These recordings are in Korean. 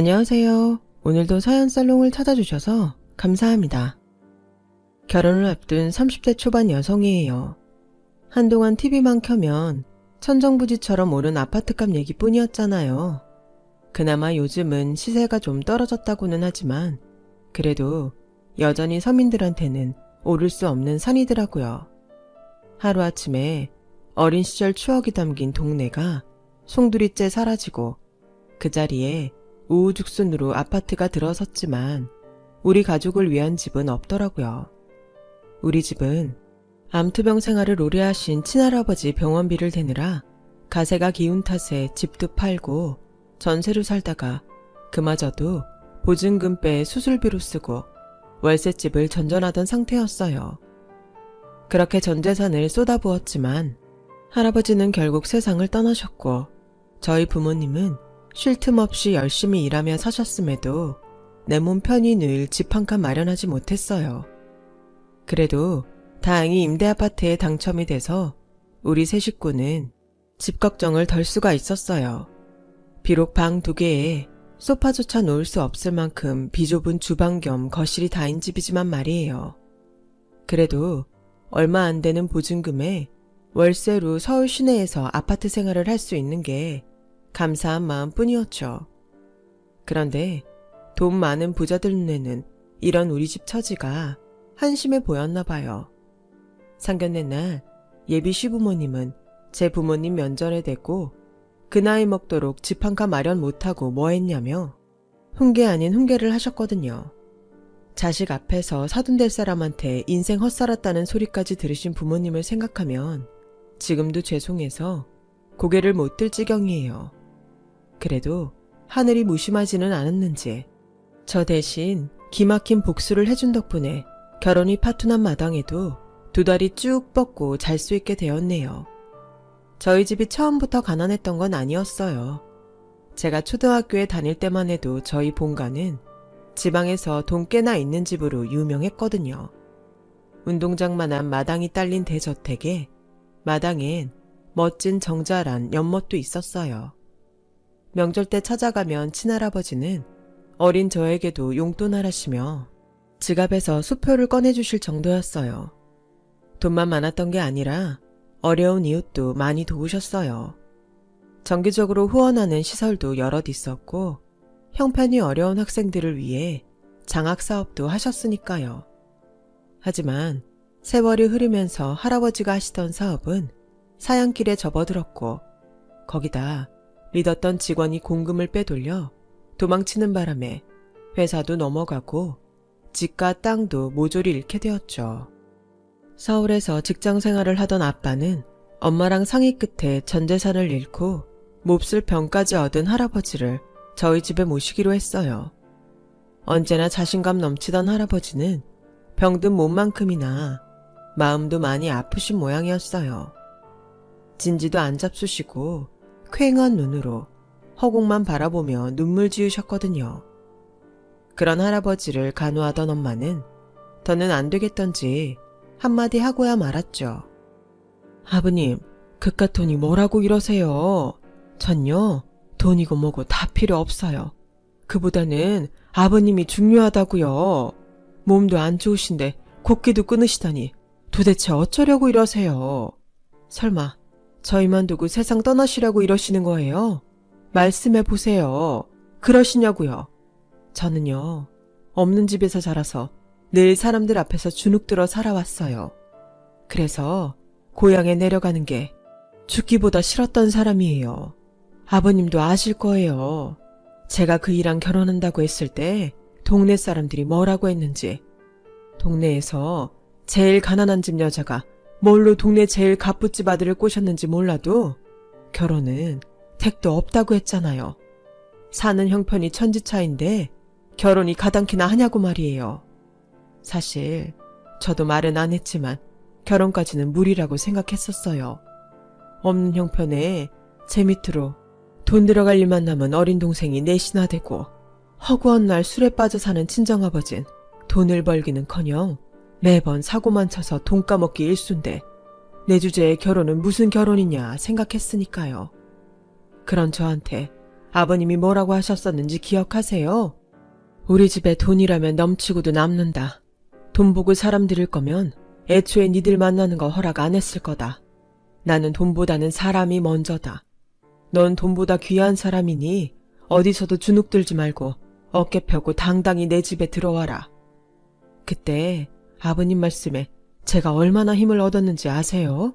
안녕하세요. 오늘도 사연살롱을 찾아주셔서 감사합니다. 결혼을 앞둔 30대 초반 여성이에요. 한동안 TV만 켜면 천정부지처럼 오른 아파트값 얘기뿐이었잖아요. 그나마 요즘은 시세가 좀 떨어졌다고는 하지만 그래도 여전히 서민들한테는 오를 수 없는 산이더라고요. 하루아침에 어린 시절 추억이 담긴 동네가 송두리째 사라지고 그 자리에 우후죽순으로 아파트가 들어섰지만 우리 가족을 위한 집은 없더라고요. 우리 집은 암투병 생활을 오래 하신 친할아버지 병원비를 대느라 가세가 기운 탓에 집도 팔고 전세로 살다가 그마저도 보증금 빼 수술비로 쓰고 월세집을 전전하던 상태였어요. 그렇게 전 재산을 쏟아부었지만 할아버지는 결국 세상을 떠나셨고 저희 부모님은 쉴 틈 없이 열심히 일하며 사셨음에도 내 몸 편히 늘 집 한 칸 마련하지 못했어요. 그래도 다행히 임대아파트에 당첨이 돼서 우리 세 식구는 집 걱정을 덜 수가 있었어요. 비록 방 2개에 소파조차 놓을 수 없을 만큼 비좁은 주방 겸 거실이 다인 집이지만 말이에요. 그래도 얼마 안 되는 보증금에 월세로 서울 시내에서 아파트 생활을 할 수 있는 게 감사한 마음뿐이었죠. 그런데 돈 많은 부자들 눈에는 이런 우리 집 처지가 한심해 보였나 봐요. 상견례 날 예비 시부모님은 제 부모님 면전에 대고 그 나이 먹도록 집 한 칸 마련 못하고 뭐 했냐며 훈계 아닌 훈계를 하셨거든요. 자식 앞에서 사돈될 사람한테 인생 헛살았다는 소리까지 들으신 부모님을 생각하면 지금도 죄송해서 고개를 못 들 지경이에요. 그래도 하늘이 무심하지는 않았는지 저 대신 기막힌 복수를 해준 덕분에 결혼이 파투난 마당에도 2다리 쭉 뻗고 잘 수 있게 되었네요. 저희 집이 처음부터 가난했던 건 아니었어요. 제가 초등학교에 다닐 때만 해도 저희 본가는 지방에서 돈 꽤나 있는 집으로 유명했거든요. 운동장만한 마당이 딸린 대저택에 마당엔 멋진 정자란 연못도 있었어요. 명절 때 찾아가면 친할아버지는 어린 저에게도 용돈하라시며 지갑에서 수표를 꺼내주실 정도였어요. 돈만 많았던 게 아니라 어려운 이웃도 많이 도우셨어요. 정기적으로 후원하는 시설도 여럿 있었고 형편이 어려운 학생들을 위해 장학사업도 하셨으니까요. 하지만 세월이 흐르면서 할아버지가 하시던 사업은 사양길에 접어들었고 거기다 믿었던 직원이 공금을 빼돌려 도망치는 바람에 회사도 넘어가고 집과 땅도 모조리 잃게 되었죠. 서울에서 직장 생활을 하던 아빠는 엄마랑 상의 끝에 전 재산을 잃고 몹쓸 병까지 얻은 할아버지를 저희 집에 모시기로 했어요. 언제나 자신감 넘치던 할아버지는 병든 몸만큼이나 마음도 많이 아프신 모양이었어요. 진지도 안 잡수시고 퀭한 눈으로 허공만 바라보며 눈물 지으셨거든요. 그런 할아버지를 간호하던 엄마는 더는 안 되겠던지 한마디 하고야 말았죠. 아버님, 그깟 돈이 뭐라고 이러세요. 전요, 돈이고 뭐고 다 필요 없어요. 그보다는 아버님이 중요하다고요. 몸도 안 좋으신데 곡기도 끊으시다니 도대체 어쩌려고 이러세요. 설마 저희만 두고 세상 떠나시려고 이러시는 거예요? 말씀해 보세요. 그러시냐고요. 저는요, 없는 집에서 자라서 늘 사람들 앞에서 주눅들어 살아왔어요. 그래서 고향에 내려가는 게 죽기보다 싫었던 사람이에요. 아버님도 아실 거예요. 제가 그 이랑 결혼한다고 했을 때 동네 사람들이 뭐라고 했는지. 동네에서 제일 가난한 집 여자가 뭘로 동네 제일 갑부집 아들을 꼬셨는지 몰라도 결혼은 택도 없다고 했잖아요. 사는 형편이 천지차인데 결혼이 가당키나 하냐고 말이에요. 사실 저도 말은 안 했지만 결혼까지는 무리라고 생각했었어요. 없는 형편에 제 밑으로 돈 들어갈 일만 남은 어린 동생이 넷이나 되고 허구한 날 술에 빠져 사는 친정아버진 돈을 벌기는커녕 매번 사고만 쳐서 돈 까먹기 일순데 내 주제에 결혼은 무슨 결혼이냐 생각했으니까요. 그런 저한테 아버님이 뭐라고 하셨었는지 기억하세요? 우리 집에 돈이라면 넘치고도 남는다. 돈 보고 사람 들일 거면 애초에 니들 만나는 거 허락 안 했을 거다. 나는 돈보다는 사람이 먼저다. 넌 돈보다 귀한 사람이니 어디서도 주눅 들지 말고 어깨 펴고 당당히 내 집에 들어와라. 그때 아버님 말씀에 제가 얼마나 힘을 얻었는지 아세요?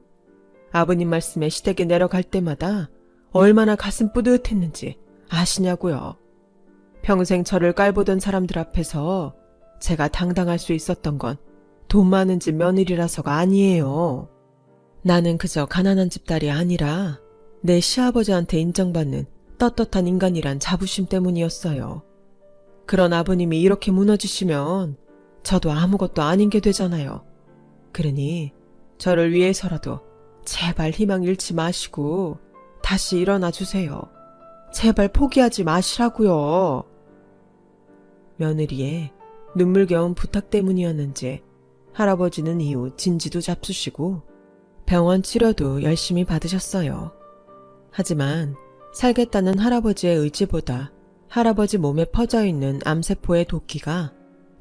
아버님 말씀에 시댁에 내려갈 때마다 얼마나 가슴 뿌듯했는지 아시냐고요. 평생 저를 깔보던 사람들 앞에서 제가 당당할 수 있었던 건 돈 많은 집 며느리라서가 아니에요. 나는 그저 가난한 집 딸이 아니라 내 시아버지한테 인정받는 떳떳한 인간이란 자부심 때문이었어요. 그런 아버님이 이렇게 무너지시면 저도 아무것도 아닌 게 되잖아요. 그러니 저를 위해서라도 제발 희망 잃지 마시고 다시 일어나 주세요. 제발 포기하지 마시라고요. 며느리의 눈물겨운 부탁 때문이었는지 할아버지는 이후 진지도 잡수시고 병원 치료도 열심히 받으셨어요. 하지만 살겠다는 할아버지의 의지보다 할아버지 몸에 퍼져있는 암세포의 도끼가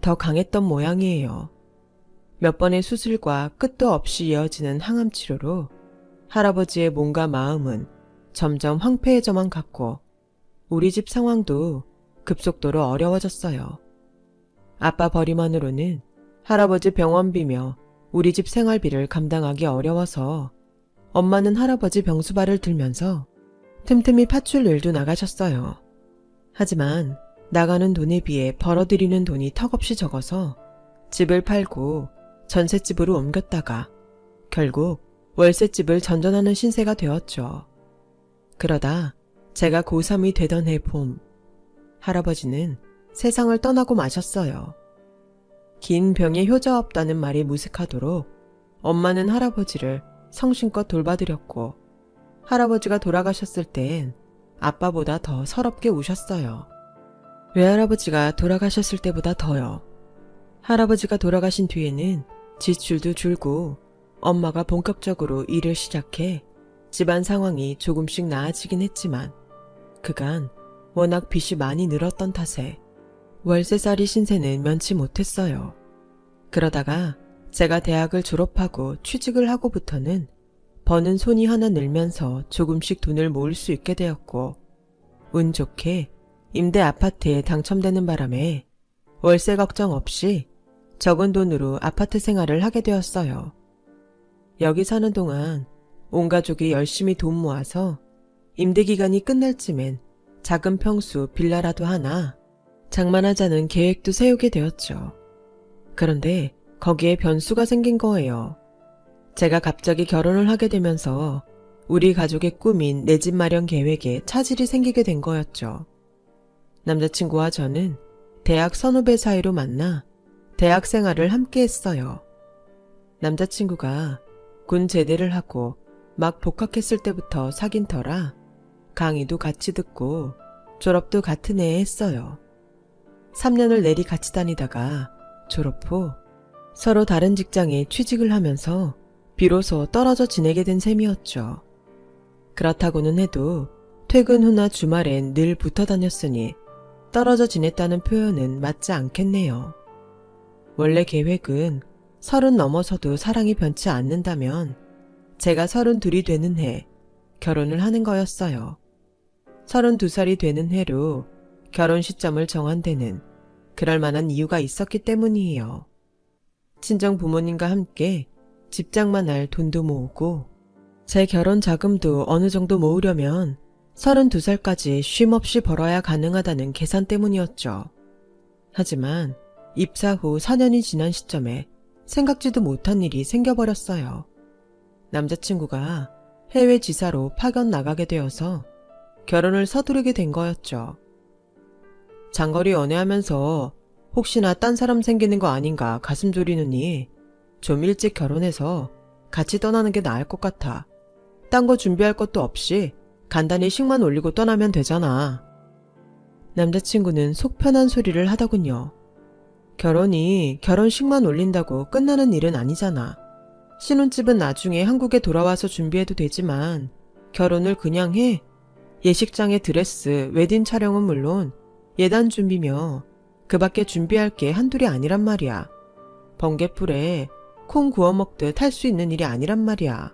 더 강했던 모양이에요. 몇 번의 수술과 끝도 없이 이어지는 항암 치료로 할아버지의 몸과 마음은 점점 황폐해져만 갔고 우리 집 상황도 급속도로 어려워졌어요. 아빠 벌이만으로는 할아버지 병원비며 우리 집 생활비를 감당하기 어려워서 엄마는 할아버지 병수발을 들면서 틈틈이 파출 일도 나가셨어요. 하지만 나가는 돈에 비해 벌어들이는 돈이 턱없이 적어서 집을 팔고 전셋집으로 옮겼다가 결국 월세집을 전전하는 신세가 되었죠. 그러다 제가 고3이 되던 해 봄, 할아버지는 세상을 떠나고 마셨어요. 긴 병에 효자 없다는 말이 무색하도록 엄마는 할아버지를 성심껏 돌봐드렸고 할아버지가 돌아가셨을 땐 아빠보다 더 서럽게 우셨어요. 외할아버지가 돌아가셨을 때보다 더요. 할아버지가 돌아가신 뒤에는 지출도 줄고 엄마가 본격적으로 일을 시작해 집안 상황이 조금씩 나아지긴 했지만 그간 워낙 빚이 많이 늘었던 탓에 월세살이 신세는 면치 못했어요. 그러다가 제가 대학을 졸업하고 취직을 하고부터는 버는 손이 하나 늘면서 조금씩 돈을 모을 수 있게 되었고 운 좋게 임대 아파트에 당첨되는 바람에 월세 걱정 없이 적은 돈으로 아파트 생활을 하게 되었어요. 여기 사는 동안 온 가족이 열심히 돈 모아서 임대 기간이 끝날 쯤엔 작은 평수 빌라라도 하나 장만하자는 계획도 세우게 되었죠. 그런데 거기에 변수가 생긴 거예요. 제가 갑자기 결혼을 하게 되면서 우리 가족의 꿈인 내 집 마련 계획에 차질이 생기게 된 거였죠. 남자친구와 저는 대학 선후배 사이로 만나 대학 생활을 함께 했어요. 남자친구가 군 제대를 하고 막 복학했을 때부터 사귄 터라 강의도 같이 듣고 졸업도 같은 해에 했어요. 3년을 내리 같이 다니다가 졸업 후 서로 다른 직장에 취직을 하면서 비로소 떨어져 지내게 된 셈이었죠. 그렇다고는 해도 퇴근 후나 주말엔 늘 붙어 다녔으니 떨어져 지냈다는 표현은 맞지 않겠네요. 원래 계획은 30 넘어서도 사랑이 변치 않는다면 제가 32이 되는 해 결혼을 하는 거였어요. 32살이 되는 해로 결혼 시점을 정한 데는 그럴 만한 이유가 있었기 때문이에요. 친정 부모님과 함께 집장만할 돈도 모으고 제 결혼 자금도 어느 정도 모으려면 32살까지 쉼없이 벌어야 가능하다는 계산 때문이었죠. 하지만 입사 후 4년이 지난 시점에 생각지도 못한 일이 생겨버렸어요. 남자친구가 해외 지사로 파견 나가게 되어서 결혼을 서두르게 된 거였죠. 장거리 연애하면서 혹시나 딴 사람 생기는 거 아닌가 가슴 졸이느니 좀 일찍 결혼해서 같이 떠나는 게 나을 것 같아. 딴 거 준비할 것도 없이 간단히 식만 올리고 떠나면 되잖아. 남자친구는 속 편한 소리를 하더군요. 결혼이 결혼식만 올린다고 끝나는 일은 아니잖아. 신혼집은 나중에 한국에 돌아와서 준비해도 되지만 결혼을 그냥 해. 예식장의 드레스, 웨딩 촬영은 물론 예단 준비며 그 밖에 준비할 게 한둘이 아니란 말이야. 번갯불에 콩 구워 먹듯 할 수 있는 일이 아니란 말이야.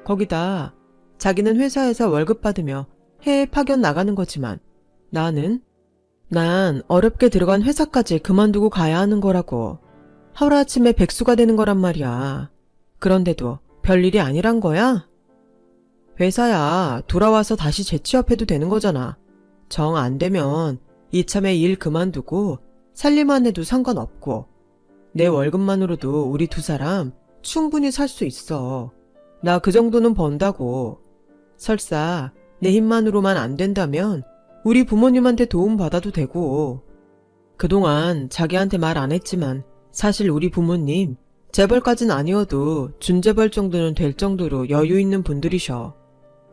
거기다 자기는 회사에서 월급 받으며 해외 파견 나가는 거지만 난 어렵게 들어간 회사까지 그만두고 가야 하는 거라고. 하루아침에 백수가 되는 거란 말이야. 그런데도 별일이 아니란 거야? 회사야, 돌아와서 다시 재취업해도 되는 거잖아. 정 안 되면 이참에 일 그만두고 살림만 해도 상관없고 내 월급만으로도 우리 두 사람 충분히 살 수 있어. 나 그 정도는 번다고. 설사 내 힘만으로만 안 된다면 우리 부모님한테 도움 받아도 되고. 그동안 자기한테 말 안 했지만 사실 우리 부모님 재벌까진 아니어도 준재벌 정도는 될 정도로 여유 있는 분들이셔.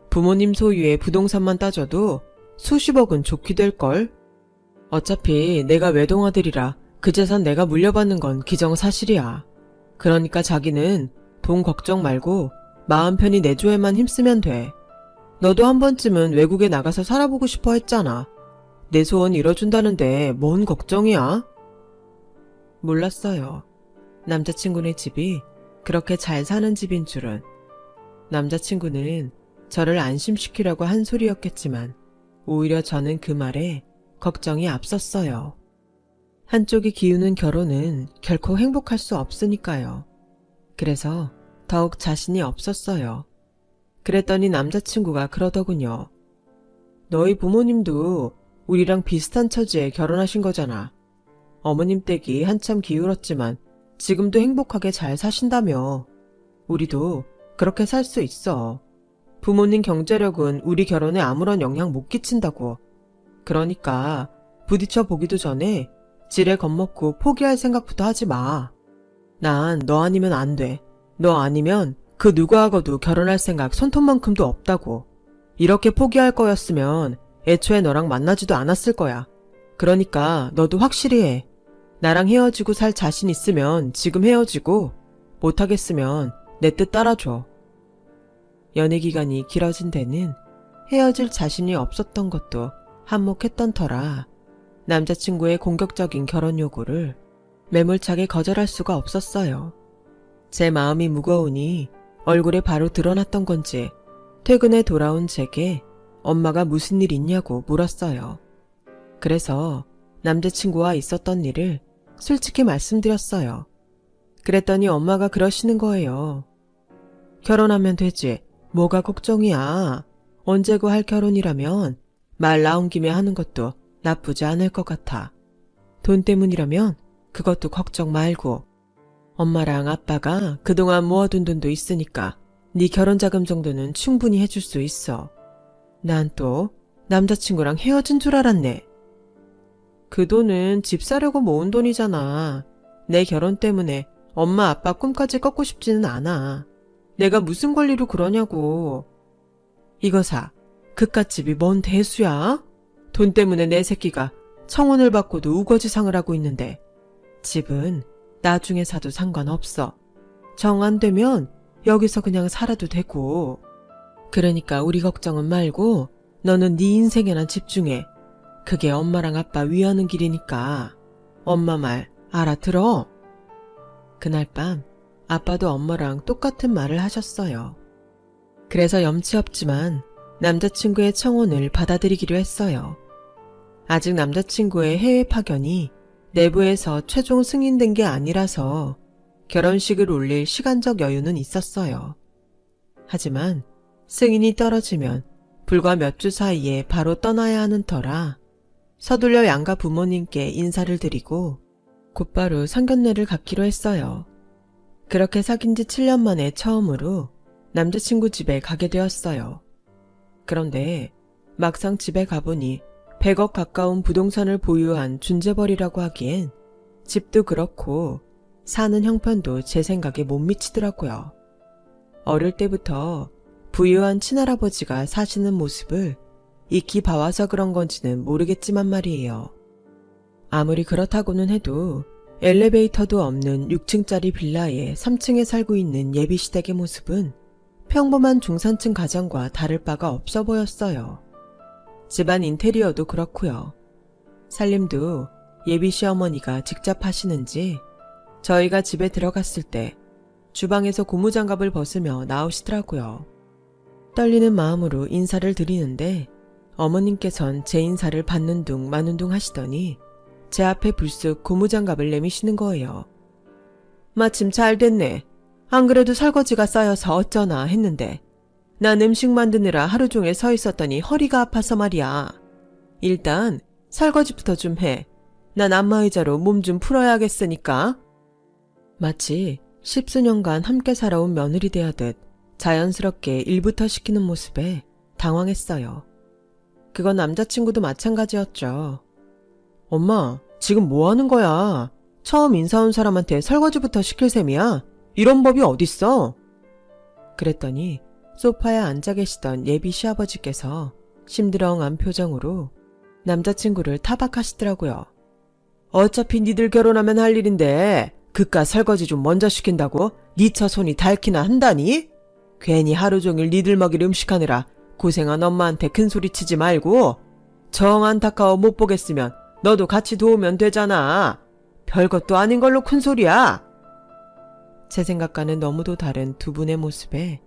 부모님 소유의 부동산만 따져도 수십억은 좋게 될걸? 어차피 내가 외동아들이라 그 재산 내가 물려받는 건 기정사실이야. 그러니까 자기는 돈 걱정 말고 마음 편히 내조에만 힘쓰면 돼. 너도 한 번쯤은 외국에 나가서 살아보고 싶어 했잖아. 내 소원 이뤄준다는데 뭔 걱정이야? 몰랐어요. 남자친구네 집이 그렇게 잘 사는 집인 줄은. 남자친구는 저를 안심시키려고 한 소리였겠지만 오히려 저는 그 말에 걱정이 앞섰어요. 한쪽이 기우는 결혼은 결코 행복할 수 없으니까요. 그래서 더욱 자신이 없었어요. 그랬더니 남자친구가 그러더군요. 너희 부모님도 우리랑 비슷한 처지에 결혼하신 거잖아. 어머님 댁이 한참 기울었지만 지금도 행복하게 잘 사신다며. 우리도 그렇게 살 수 있어. 부모님 경제력은 우리 결혼에 아무런 영향 못 끼친다고. 그러니까 부딪혀 보기도 전에 지레 겁먹고 포기할 생각부터 하지 마. 난 너 아니면 안 돼. 너 아니면 그 누구하고도 결혼할 생각 손톱만큼도 없다고. 이렇게 포기할 거였으면 애초에 너랑 만나지도 않았을 거야. 그러니까 너도 확실히 해. 나랑 헤어지고 살 자신 있으면 지금 헤어지고 못하겠으면 내 뜻 따라줘. 연애 기간이 길어진 데는 헤어질 자신이 없었던 것도 한몫했던 터라 남자친구의 공격적인 결혼 요구를 매몰차게 거절할 수가 없었어요. 제 마음이 무거우니 얼굴에 바로 드러났던 건지 퇴근에 돌아온 제게 엄마가 무슨 일 있냐고 물었어요. 그래서 남자친구와 있었던 일을 솔직히 말씀드렸어요. 그랬더니 엄마가 그러시는 거예요. 결혼하면 되지. 뭐가 걱정이야. 언제고 할 결혼이라면 말 나온 김에 하는 것도 나쁘지 않을 것 같아. 돈 때문이라면 그것도 걱정 말고. 엄마랑 아빠가 그동안 모아둔 돈도 있으니까 네 결혼자금 정도는 충분히 해줄 수 있어. 난 또 남자친구랑 헤어진 줄 알았네. 그 돈은 집 사려고 모은 돈이잖아. 내 결혼 때문에 엄마 아빠 꿈까지 꺾고 싶지는 않아. 내가 무슨 권리로 그러냐고. 이거 사. 그깟집이 뭔 대수야? 돈 때문에 내 새끼가 청혼을 받고도 우거지상을 하고 있는데 집은 나중에 사도 상관없어. 정 안 되면 여기서 그냥 살아도 되고. 그러니까 우리 걱정은 말고 너는 네 인생에나 집중해. 그게 엄마랑 아빠 위하는 길이니까. 엄마 말 알아들어? 그날 밤 아빠도 엄마랑 똑같은 말을 하셨어요. 그래서 염치 없지만 남자친구의 청혼을 받아들이기로 했어요. 아직 남자친구의 해외 파견이 내부에서 최종 승인된 게 아니라서 결혼식을 올릴 시간적 여유는 있었어요. 하지만 승인이 떨어지면 불과 몇 주 사이에 바로 떠나야 하는 터라 서둘러 양가 부모님께 인사를 드리고 곧바로 상견례를 갖기로 했어요. 그렇게 사귄 지 7년 만에 처음으로 남자친구 집에 가게 되었어요. 그런데 막상 집에 가보니 100억 가까운 부동산을 보유한 준재벌이라고 하기엔 집도 그렇고 사는 형편도 제 생각에 못 미치더라고요. 어릴 때부터 부유한 친할아버지가 사시는 모습을 익히 봐와서 그런 건지는 모르겠지만 말이에요. 아무리 그렇다고는 해도 엘리베이터도 없는 6층짜리 빌라에 3층에 살고 있는 예비시댁의 모습은 평범한 중산층 가정과 다를 바가 없어 보였어요. 집안 인테리어도 그렇고요. 살림도 예비 시어머니가 직접 하시는지 저희가 집에 들어갔을 때 주방에서 고무장갑을 벗으며 나오시더라고요. 떨리는 마음으로 인사를 드리는데 어머님께선 제 인사를 받는 둥 마는 둥 하시더니 제 앞에 불쑥 고무장갑을 내미시는 거예요. 마침 잘 됐네. 안 그래도 설거지가 쌓여서 어쩌나 했는데 난 음식 만드느라 하루 종일 서 있었더니 허리가 아파서 말이야. 일단 설거지부터 좀 해. 난 안마의자로 몸 좀 풀어야겠으니까. 마치 십수년간 함께 살아온 며느리 대하듯 자연스럽게 일부터 시키는 모습에 당황했어요. 그건 남자친구도 마찬가지였죠. 엄마, 지금 뭐 하는 거야? 처음 인사 온 사람한테 설거지부터 시킬 셈이야? 이런 법이 어딨어? 그랬더니 소파에 앉아 계시던 예비 시아버지께서 심드렁한 표정으로 남자친구를 타박하시더라고요. 어차피 니들 결혼하면 할 일인데 그깟 설거지 좀 먼저 시킨다고 니 처 손이 닳기나 한다니? 괜히 하루 종일 니들 먹일 음식하느라 고생한 엄마한테 큰소리 치지 말고 정 안타까워 못 보겠으면 너도 같이 도우면 되잖아. 별것도 아닌 걸로 큰소리야. 제 생각과는 너무도 다른 두 분의 모습에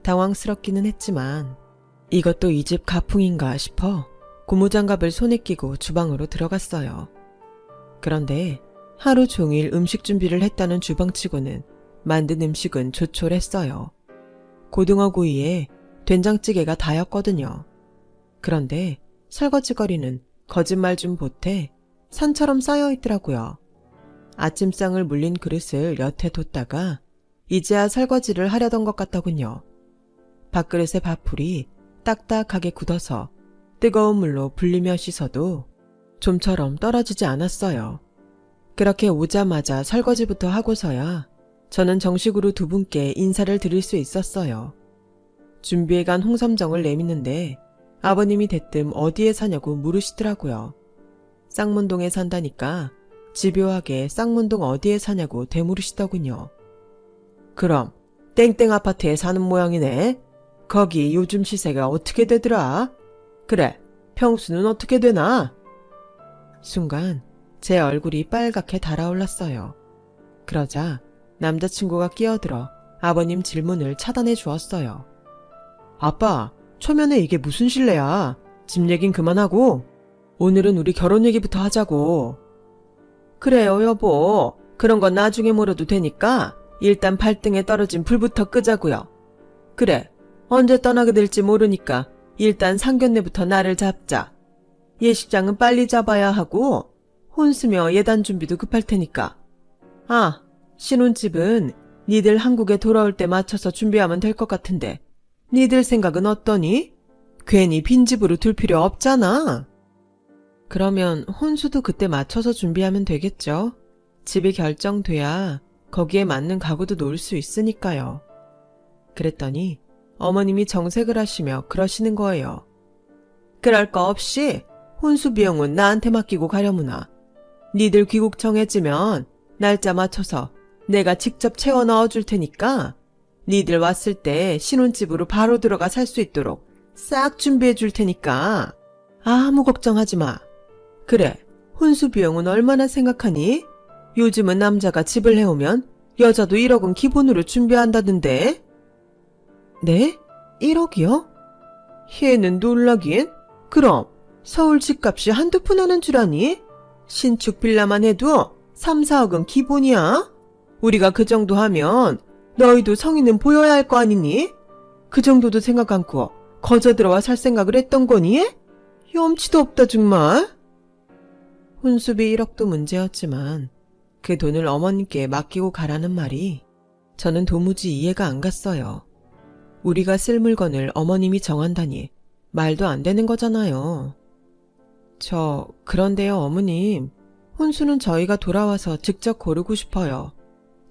당황스럽기는 했지만 이것도 이 집 가풍인가 싶어 고무장갑을 손에 끼고 주방으로 들어갔어요. 그런데 하루 종일 음식 준비를 했다는 주방치고는 만든 음식은 조촐했어요. 고등어 구이에 된장찌개가 다였거든요. 그런데 설거지거리는 거짓말 좀 보태 산처럼 쌓여있더라고요. 아침상을 물린 그릇을 여태 뒀다가 이제야 설거지를 하려던 것 같더군요. 밥그릇의 밥풀이 딱딱하게 굳어서 뜨거운 물로 불리며 씻어도 좀처럼 떨어지지 않았어요. 그렇게 오자마자 설거지부터 하고서야 저는 정식으로 두 분께 인사를 드릴 수 있었어요. 준비해간 홍삼정을 내미는데 아버님이 대뜸 어디에 사냐고 물으시더라고요. 쌍문동에 산다니까 집요하게 쌍문동 어디에 사냐고 되물으시더군요. 그럼 땡땡 아파트에 사는 모양이네. 거기 요즘 시세가 어떻게 되더라? 그래, 평수는 어떻게 되나? 순간 제 얼굴이 빨갛게 달아올랐어요. 그러자 남자친구가 끼어들어 아버님 질문을 차단해 주었어요. 아빠, 초면에 이게 무슨 실례야? 집 얘긴 그만하고 오늘은 우리 결혼 얘기부터 하자고. 그래요, 여보. 그런 건 나중에 물어도 되니까 일단 발등에 떨어진 불부터 끄자고요. 그래, 언제 떠나게 될지 모르니까 일단 상견례부터 날을 잡자. 예식장은 빨리 잡아야 하고 혼수며 예단 준비도 급할 테니까. 아, 신혼집은 니들 한국에 돌아올 때 맞춰서 준비하면 될 것 같은데 니들 생각은 어떠니? 괜히 빈집으로 둘 필요 없잖아. 그러면 혼수도 그때 맞춰서 준비하면 되겠죠. 집이 결정돼야 거기에 맞는 가구도 놓을 수 있으니까요. 그랬더니 어머님이 정색을 하시며 그러시는 거예요. 그럴 거 없이 혼수 비용은 나한테 맡기고 가려무나. 니들 귀국 정해지면 날짜 맞춰서 내가 직접 채워 넣어줄 테니까 니들 왔을 때 신혼집으로 바로 들어가 살 수 있도록 싹 준비해 줄 테니까 아무 걱정하지 마. 그래, 혼수 비용은 얼마나 생각하니? 요즘은 남자가 집을 해오면 여자도 1억은 기본으로 준비한다던데. 네? 1억이요? 얘는 놀라긴? 그럼 서울 집값이 한두 푼 하는 줄 아니? 신축 빌라만 해도 3, 4억은 기본이야. 우리가 그 정도 하면 너희도 성의는 보여야 할 거 아니니? 그 정도도 생각 않고 거저 들어와 살 생각을 했던 거니? 염치도 없다 정말. 혼수비 1억도 문제였지만 그 돈을 어머님께 맡기고 가라는 말이 저는 도무지 이해가 안 갔어요. 우리가 쓸 물건을 어머님이 정한다니 말도 안 되는 거잖아요. 그런데요 어머님, 혼수는 저희가 돌아와서 직접 고르고 싶어요.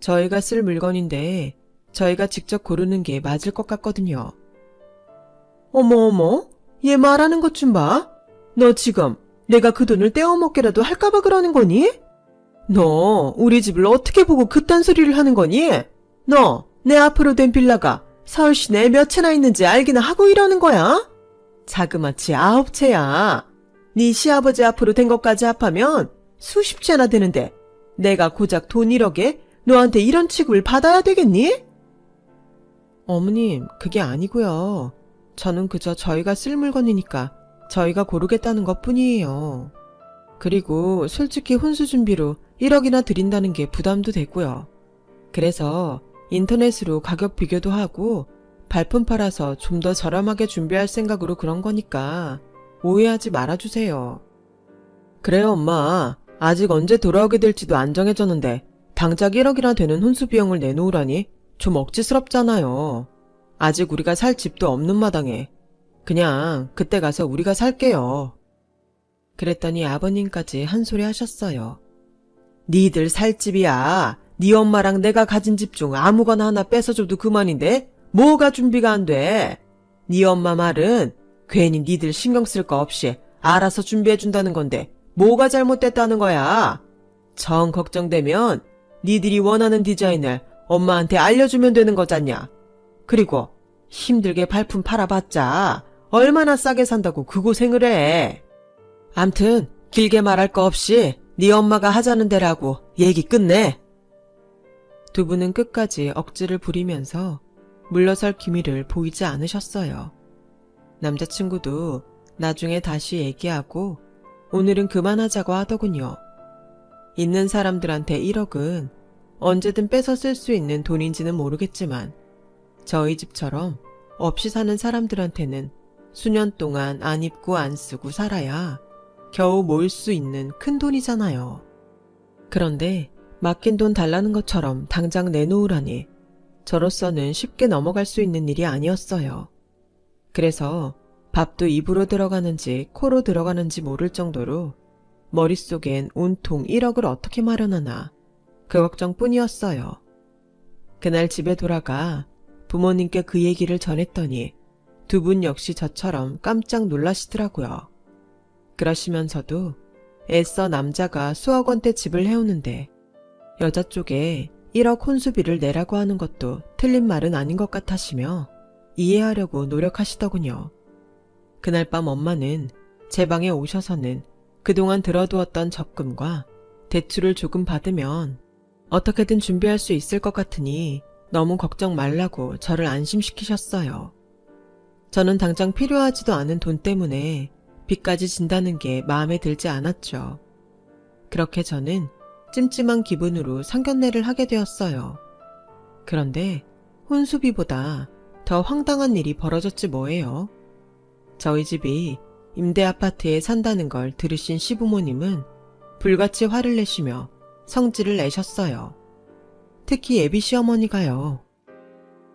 저희가 쓸 물건인데 저희가 직접 고르는 게 맞을 것 같거든요. 어머, 얘 말하는 것 좀 봐. 너 지금 내가 그 돈을 떼어먹게라도 할까봐 그러는 거니? 너 우리 집을 어떻게 보고 그딴 소리를 하는 거니? 너 내 앞으로 된 빌라가 서울 시내에 몇 채나 있는지 알기나 하고 이러는 거야? 자그마치 9채야. 네 시아버지 앞으로 된 것까지 합하면 수십 채나 되는데 내가 고작 돈 1억에 너한테 이런 취급을 받아야 되겠니? 어머님, 그게 아니고요. 저는 그저 저희가 쓸 물건이니까 저희가 고르겠다는 것뿐이에요. 그리고 솔직히 혼수 준비로 1억이나 드린다는 게 부담도 되고요. 그래서 인터넷으로 가격 비교도 하고 발품 팔아서 좀 더 저렴하게 준비할 생각으로 그런 거니까 오해하지 말아주세요. 그래요, 엄마. 아직 언제 돌아오게 될지도 안 정해졌는데 당장 1억이나 되는 혼수 비용을 내놓으라니 좀 억지스럽잖아요. 아직 우리가 살 집도 없는 마당에. 그냥 그때 가서 우리가 살게요. 그랬더니 아버님까지 한 소리 하셨어요. 니들 살 집이야. 니 엄마랑 내가 가진 집 중 아무거나 하나 뺏어줘도 그만인데 뭐가 준비가 안 돼. 니 엄마 말은 괜히 니들 신경 쓸 거 없이 알아서 준비해준다는 건데 뭐가 잘못됐다는 거야. 정 걱정되면 니들이 원하는 디자인을 엄마한테 알려주면 되는 거잖냐. 그리고 힘들게 발품 팔아봤자 얼마나 싸게 산다고 그 고생을 해. 암튼 길게 말할 거 없이 네 엄마가 하자는 대로라고 얘기 끝내. 두 분은 끝까지 억지를 부리면서 물러설 기미를 보이지 않으셨어요. 남자친구도 나중에 다시 얘기하고 오늘은 그만하자고 하더군요. 있는 사람들한테 1억은 언제든 뺏어 쓸 수 있는 돈인지는 모르겠지만 저희 집처럼 없이 사는 사람들한테는 수년 동안 안 입고 안 쓰고 살아야 겨우 모을 수 있는 큰 돈이잖아요. 그런데 맡긴 돈 달라는 것처럼 당장 내놓으라니 저로서는 쉽게 넘어갈 수 있는 일이 아니었어요. 그래서 밥도 입으로 들어가는지 코로 들어가는지 모를 정도로 머릿속엔 온통 1억을 어떻게 마련하나 그 걱정뿐이었어요. 그날 집에 돌아가 부모님께 그 얘기를 전했더니 두 분 역시 저처럼 깜짝 놀라시더라고요. 그러시면서도 애써 남자가 수억 원대 집을 해오는데 여자 쪽에 1억 혼수비를 내라고 하는 것도 틀린 말은 아닌 것 같으시며 이해하려고 노력하시더군요. 그날 밤 엄마는 제 방에 오셔서는 그동안 들어두었던 적금과 대출을 조금 받으면 어떻게든 준비할 수 있을 것 같으니 너무 걱정 말라고 저를 안심시키셨어요. 저는 당장 필요하지도 않은 돈 때문에 빚까지 진다는 게 마음에 들지 않았죠. 그렇게 저는 찜찜한 기분으로 상견례를 하게 되었어요. 그런데 혼수비보다 더 황당한 일이 벌어졌지 뭐예요. 저희 집이 임대 아파트에 산다는 걸 들으신 시부모님은 불같이 화를 내시며 성질을 내셨어요. 특히 예비 시어머니가요.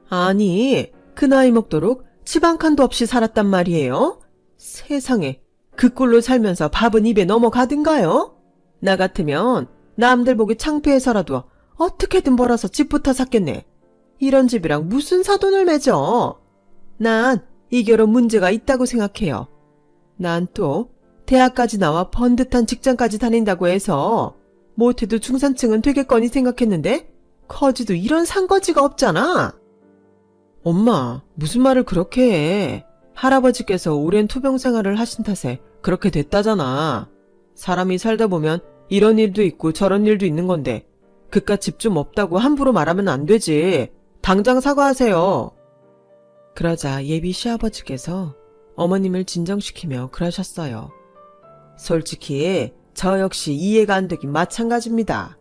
아니, 그 나이 먹도록 집 한 칸도 없이 살았단 말이에요? 세상에, 그 꼴로 살면서 밥은 입에 넘어가든가요? 나 같으면 남들 보기 창피해서라도 어떻게든 벌어서 집부터 샀겠네. 이런 집이랑 무슨 사돈을 맺어? 난 이 결혼 문제가 있다고 생각해요. 난 또 대학까지 나와 번듯한 직장까지 다닌다고 해서 못해도 중산층은 되겠거니 생각했는데 커지도 이런 산거지가 없잖아. 엄마, 무슨 말을 그렇게 해. 할아버지께서 오랜 투병 생활을 하신 탓에 그렇게 됐다잖아. 사람이 살다 보면 이런 일도 있고 저런 일도 있는 건데 그깟 집 좀 없다고 함부로 말하면 안 되지. 당장 사과하세요. 그러자 예비 시아버지께서 어머님을 진정시키며 그러셨어요. 솔직히 저 역시 이해가 안 되긴 마찬가지입니다.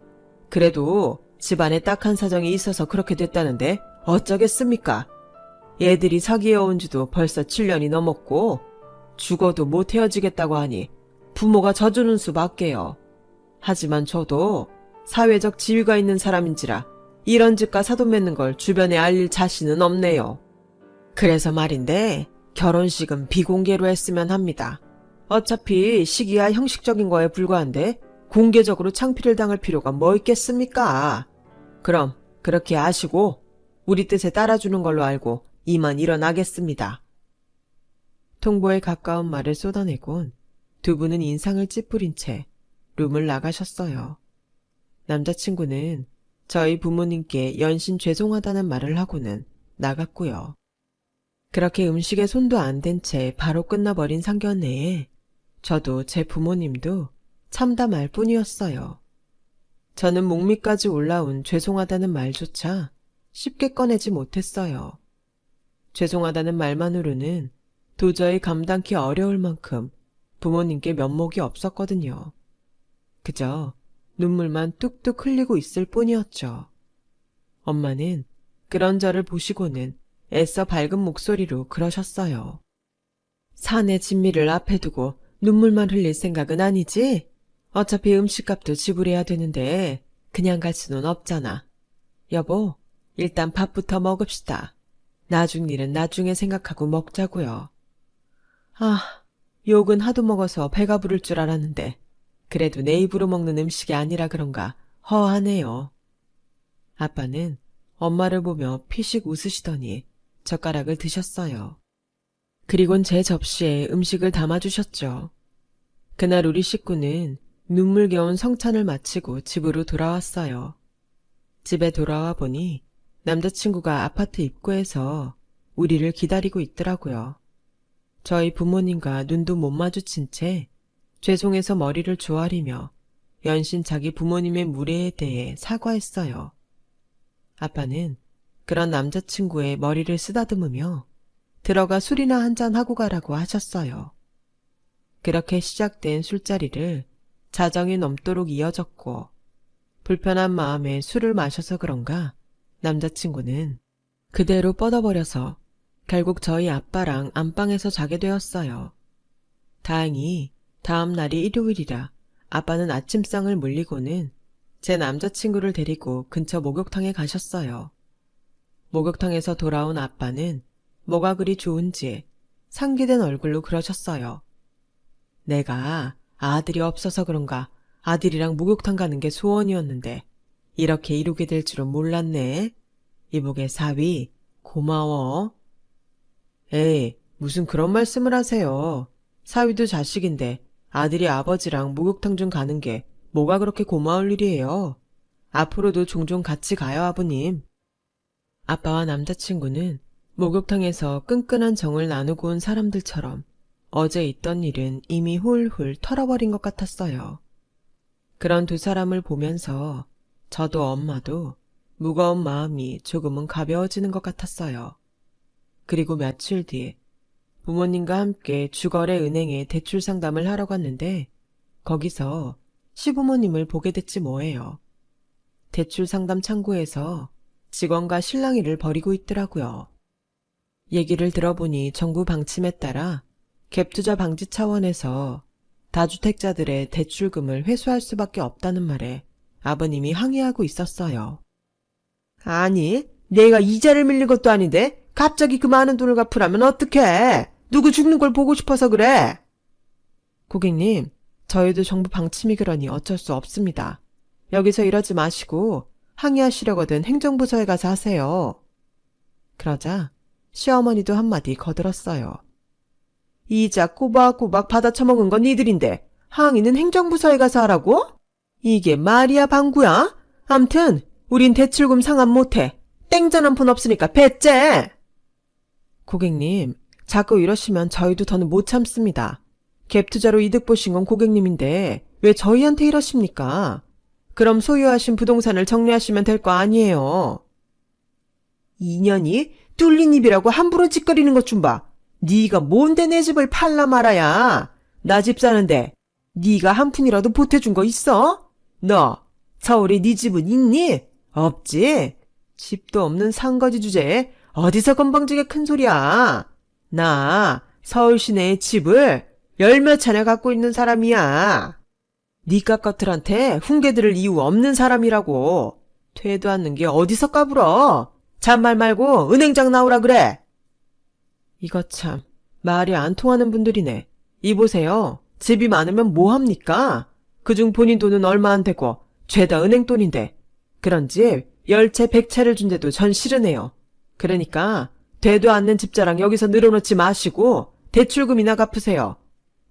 그래도 집안에 딱한 사정이 있어서 그렇게 됐다는데 어쩌겠습니까? 얘들이 사귀어온 지도 벌써 7년이 넘었고 죽어도 못 헤어지겠다고 하니 부모가 져주는 수밖에요. 하지만 저도 사회적 지위가 있는 사람인지라 이런 집과 사돈 맺는 걸 주변에 알릴 자신은 없네요. 그래서 말인데 결혼식은 비공개로 했으면 합니다. 어차피 시기야 형식적인 거에 불과한데 공개적으로 창피를 당할 필요가 뭐 있겠습니까? 그럼 그렇게 아시고 우리 뜻에 따라주는 걸로 알고 이만 일어나겠습니다. 통보에 가까운 말을 쏟아내곤 두 분은 인상을 찌푸린 채 룸을 나가셨어요. 남자친구는 저희 부모님께 연신 죄송하다는 말을 하고는 나갔고요. 그렇게 음식에 손도 안 댄 채 바로 끝나버린 상견례에 저도 제 부모님도 참담할 뿐이었어요. 저는 목밑까지 올라온 죄송하다는 말조차 쉽게 꺼내지 못했어요. 죄송하다는 말만으로는 도저히 감당기 어려울 만큼 부모님께 면목이 없었거든요. 그저 눈물만 뚝뚝 흘리고 있을 뿐이었죠. 엄마는 그런 저를 보시고는 애써 밝은 목소리로 그러셨어요. 사내 진미를 앞에 두고 눈물만 흘릴 생각은 아니지? 어차피 음식값도 지불해야 되는데 그냥 갈 수는 없잖아. 여보, 일단 밥부터 먹읍시다. 나중 일은 나중에 생각하고 먹자고요. 아, 욕은 하도 먹어서 배가 부를 줄 알았는데 그래도 내 입으로 먹는 음식이 아니라 그런가 허하네요. 아빠는 엄마를 보며 피식 웃으시더니 젓가락을 드셨어요. 그리곤 제 접시에 음식을 담아주셨죠. 그날 우리 식구는 눈물겨운 성찬을 마치고 집으로 돌아왔어요. 집에 돌아와 보니 남자친구가 아파트 입구에서 우리를 기다리고 있더라고요. 저희 부모님과 눈도 못 마주친 채 죄송해서 머리를 조아리며 연신 자기 부모님의 무례에 대해 사과했어요. 아빠는 그런 남자친구의 머리를 쓰다듬으며 들어가 술이나 한잔 하고 가라고 하셨어요. 그렇게 시작된 술자리를 자정이 넘도록 이어졌고 불편한 마음에 술을 마셔서 그런가 남자친구는 그대로 뻗어버려서 결국 저희 아빠랑 안방에서 자게 되었어요. 다행히 다음 날이 일요일이라 아빠는 아침상을 물리고는 제 남자친구를 데리고 근처 목욕탕에 가셨어요. 목욕탕에서 돌아온 아빠는 뭐가 그리 좋은지 상기된 얼굴로 그러셨어요. 내가 아들이 없어서 그런가 아들이랑 목욕탕 가는 게 소원이었는데 이렇게 이루게 될 줄은 몰랐네. 이복의 사위 고마워. 에이, 무슨 그런 말씀을 하세요. 사위도 자식인데 아들이 아버지랑 목욕탕 좀 가는 게 뭐가 그렇게 고마울 일이에요. 앞으로도 종종 같이 가요, 아버님. 아빠와 남자친구는 목욕탕에서 끈끈한 정을 나누고 온 사람들처럼 어제 있던 일은 이미 훌훌 털어버린 것 같았어요. 그런 두 사람을 보면서 저도 엄마도 무거운 마음이 조금은 가벼워지는 것 같았어요. 그리고 며칠 뒤 부모님과 함께 주거래 은행에 대출 상담을 하러 갔는데 거기서 시부모님을 보게 됐지 뭐예요. 대출 상담 창구에서 직원과 실랑이를 벌이고 있더라고요. 얘기를 들어보니 정부 방침에 따라 갭투자 방지 차원에서 다주택자들의 대출금을 회수할 수밖에 없다는 말에 아버님이 항의하고 있었어요. 아니, 내가 이자를 밀린 것도 아닌데 갑자기 그 많은 돈을 갚으라면 어떡해? 누구 죽는 걸 보고 싶어서 그래? 고객님, 저희도 정부 방침이 그러니 어쩔 수 없습니다. 여기서 이러지 마시고 항의하시려거든 행정부서에 가서 하세요. 그러자 시어머니도 한마디 거들었어요. 이자 꼬박꼬박 받아 처먹은 건 니들인데 항의는 행정부서에 가서 하라고? 이게 말이야 방구야? 암튼 우린 대출금 상환 못해. 땡전 한 푼 없으니까 배째. 고객님, 자꾸 이러시면 저희도 더는 못 참습니다. 갭투자로 이득 보신 건 고객님인데 왜 저희한테 이러십니까? 그럼 소유하신 부동산을 정리하시면 될 거 아니에요. 2년이 뚫린 입이라고 함부로 짓거리는 것 좀 봐. 네가 뭔데 내 집을 팔라 말아야. 나 집 사는데 네가 한 푼이라도 보태준 거 있어? 너 서울에 네 집은 있니? 없지? 집도 없는 상거지 주제에 어디서 건방지게 큰 소리야. 나 서울 시내에 집을 열몇 채나 갖고 있는 사람이야. 네 깎것들한테 훈계 들을 이유 없는 사람이라고. 퇴도 않는 게 어디서 까불어. 잔말 말고 은행장 나오라 그래. 이거 참 말이 안 통하는 분들이네. 이보세요. 집이 많으면 뭐합니까? 그중 본인 돈은 얼마 안 되고 죄다 은행 돈인데 그런 집 10채 100채를 준대도 전 싫으네요. 그러니까 되도 않는 집자랑 여기서 늘어놓지 마시고 대출금이나 갚으세요.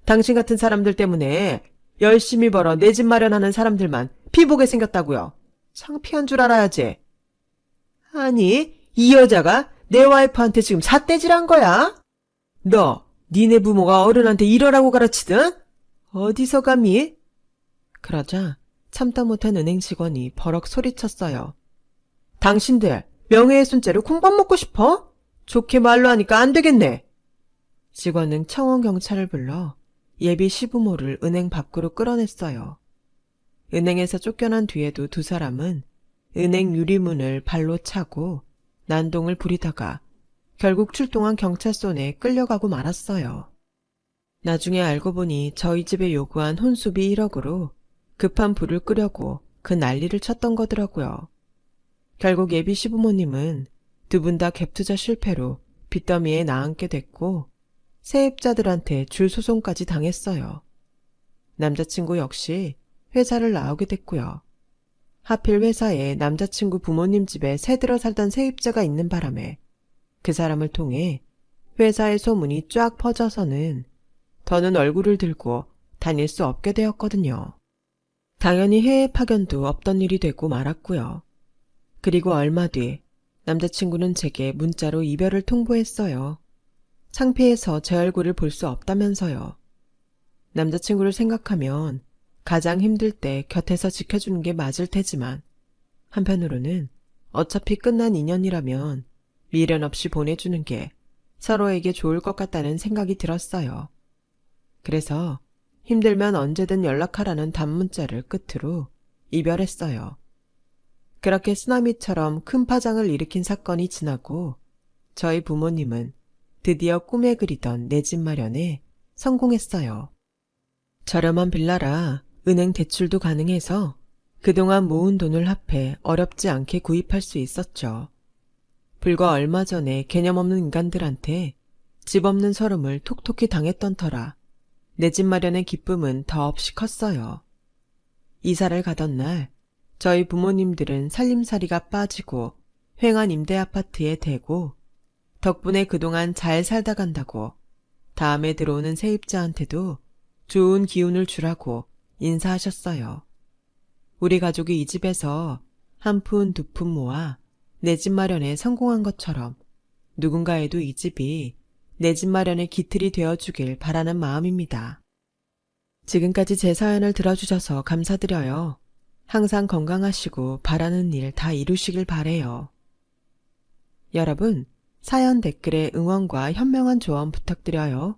당신 같은 사람들 때문에 열심히 벌어 내 집 마련하는 사람들만 피보게 생겼다고요. 창피한 줄 알아야지. 아니, 이 여자가 내 와이프한테 지금 삿대질한 거야? 너, 니네 부모가 어른한테 이러라고 가르치든? 어디서 감히? 그러자 참다 못한 은행 직원이 버럭 소리쳤어요. 당신들 명예훼손죄로 콩밥 먹고 싶어? 좋게 말로 하니까 안 되겠네. 직원은 청원 경찰을 불러 예비 시부모를 은행 밖으로 끌어냈어요. 은행에서 쫓겨난 뒤에도 두 사람은 은행 유리문을 발로 차고 난동을 부리다가 결국 출동한 경찰서에 끌려가고 말았어요. 나중에 알고 보니 저희 집에 요구한 혼수비 1억으로 급한 불을 끄려고 그 난리를 쳤던 거더라고요. 결국 예비 시부모님은 두 분 다 갭투자 실패로 빚더미에 나앉게 됐고 세입자들한테 줄 소송까지 당했어요. 남자친구 역시 회사를 나오게 됐고요. 하필 회사에 남자친구 부모님 집에 새들어 살던 세입자가 있는 바람에 그 사람을 통해 회사의 소문이 쫙 퍼져서는 더는 얼굴을 들고 다닐 수 없게 되었거든요. 당연히 해외 파견도 없던 일이 되고 말았고요. 그리고 얼마 뒤 남자친구는 제게 문자로 이별을 통보했어요. 창피해서 제 얼굴을 볼 수 없다면서요. 남자친구를 생각하면 가장 힘들 때 곁에서 지켜주는 게 맞을 테지만 한편으로는 어차피 끝난 인연이라면 미련 없이 보내주는 게 서로에게 좋을 것 같다는 생각이 들었어요. 그래서 힘들면 언제든 연락하라는 단문자를 끝으로 이별했어요. 그렇게 쓰나미처럼 큰 파장을 일으킨 사건이 지나고 저희 부모님은 드디어 꿈에 그리던 내 집 마련에 성공했어요. 저렴한 빌라라 은행 대출도 가능해서 그동안 모은 돈을 합해 어렵지 않게 구입할 수 있었죠. 불과 얼마 전에 개념 없는 인간들한테 집 없는 서름을 톡톡히 당했던 터라 내 집 마련의 기쁨은 더없이 컸어요. 이사를 가던 날 저희 부모님들은 살림살이가 빠지고 횡한 임대 아파트에 대고 덕분에 그동안 잘 살다 간다고 다음에 들어오는 세입자한테도 좋은 기운을 주라고 인사하셨어요. 우리 가족이 이 집에서 한 푼 두 푼 모아 내 집 마련에 성공한 것처럼 누군가에도 이 집이 내 집 마련의 기틀이 되어주길 바라는 마음입니다. 지금까지 제 사연을 들어주셔서 감사드려요. 항상 건강하시고 바라는 일 다 이루시길 바래요. 여러분, 사연 댓글에 응원과 현명한 조언 부탁드려요.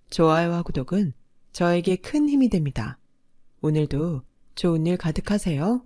좋아요와 구독은 저에게 큰 힘이 됩니다. 오늘도 좋은 일 가득하세요.